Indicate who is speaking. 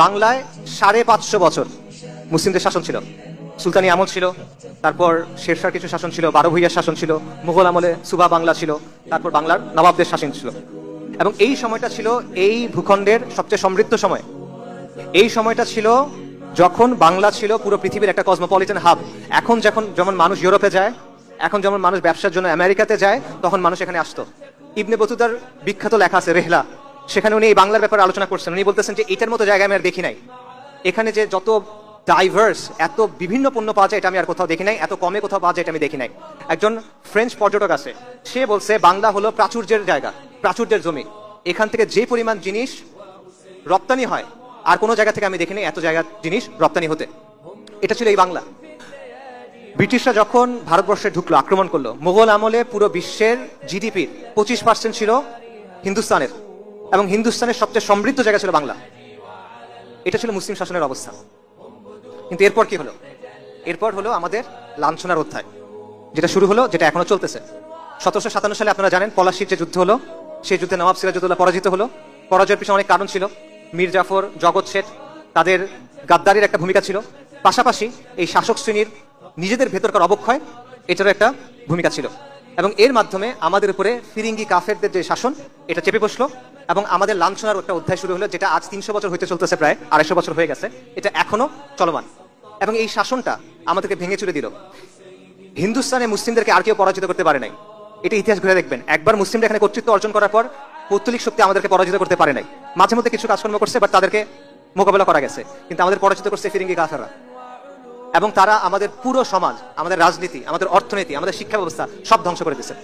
Speaker 1: বাংলায় 550 বছর মুসলিমদের শাসন ছিল। সুলতানি আমল ছিল, তারপর শেরশার কিছু শাসন ছিল, 12 ভূঁইয়ার শাসন ছিল, মুঘল আমলে সুবা বাংলা ছিল, তারপর বাংলার নবাবদের শাসন ছিল। এবং এই সময়টা ছিল এই ভূখণ্ডের সবচেয়ে সমৃদ্ধ সময়। এই সময়টা ছিল যখন বাংলা ছিল পুরো পৃথিবীর একটা কসমোপলিটন হাব। এখন যেমন মানুষ ইউরোপে যায়, এখন যেমন মানুষ ব্যবসার জন্য আমেরিকাতে যায়, তখন মানুষ এখানে আসতো। ইবনে বতুতার বিখ্যাত লেখা আছে রেহলা, সেখানে উনি এই বাংলার ব্যাপারে আলোচনা করছেন। উনি বলতেছেন যে এটার মতো জায়গায় আমি আর দেখি নাই। এখানে যে যত ডাইভার্স, এত বিভিন্ন পণ্য পাওয়া যায় এটা আমি আর কোথাও দেখি নাই, এত কমে কোথাও পাওয়া যায় এটা আমি দেখি নাই। একজন ফ্রেঞ্চ পর্যটক আছে, সে বলছে বাংলা হলো প্রাচুর্যের জায়গা, প্রাচুর্যের জমি। এখান থেকে যে পরিমাণ জিনিস রপ্তানি হয় আর কোনো জায়গা থেকে আমি দেখিনি এত জায়গার জিনিস রপ্তানি হতে। এটা ছিল এই বাংলা। ব্রিটিশরা যখন ভারতবর্ষে ঢুকলো, আক্রমণ করলো, মুঘল আমলে পুরো বিশ্বের জিডিপির 25% ছিল হিন্দুস্তানের, এবং হিন্দুস্তানের সবচেয়ে সমৃদ্ধ জায়গা ছিল বাংলা। এটা ছিল মুসলিম শাসনের অবস্থা। কিন্তু এরপর কি হলো? এরপর হলো আমাদের লাঞ্ছনার অধ্যায়, যেটা শুরু হলো, যেটা এখনো চলতেছে। 1757 সালে আপনারা জানেন পলাশির যে যুদ্ধ হলো, সেই যুদ্ধে নবাব সিরাজউদ্দৌলা পরাজিত হলো। পরাজয়ের পিছনে অনেক কারণ ছিল। মীর জাফর, জগৎ শেঠ, তাদের গাদ্দারির একটা ভূমিকা ছিল। পাশাপাশি এই শাসক শ্রেণীর নিজেদের ভেতরকার অবক্ষয়, এটারও একটা ভূমিকা ছিল। এবং এর মাধ্যমে আমাদের উপরে ফিরিঙ্গি কাফেরদের যে শাসন, এটা চেপে বসলো এবং আমাদের লাঞ্ছনার একটা অধ্যায় শুরু হলো, যেটা আজ 300 বছর হইতে চলতেছে, প্রায় 250 বছর হয়ে গেছে। এটা এখনো চলমান। এবং এই শাসনটা আমাদেরকে ভেঙে চুরে দিল। হিন্দুস্তানে মুসলিমদেরকে আর কেউ পরাজিত করতে পারে নাই। এটা ইতিহাস ঘুরে দেখবেন, একবার মুসলিমরা এখানে কর্তৃত্ব অর্জন করার পর পৌত্তলিক শক্তি আমাদেরকে পরাজিত করতে পারে নাই। মাঝে মধ্যে কিছু কাজকর্ম করছে, বাট তাদেরকে মোকাবেলা করা গেছে। কিন্তু আমাদের পরাজিত করছে ফিরিঙ্গি কাফেররা। এবং তারা আমাদের পুরো সমাজ, আমাদের রাজনীতি, আমাদের অর্থনীতি, আমাদের শিক্ষা ব্যবস্থা সব ধ্বংস করে দিয়েছে।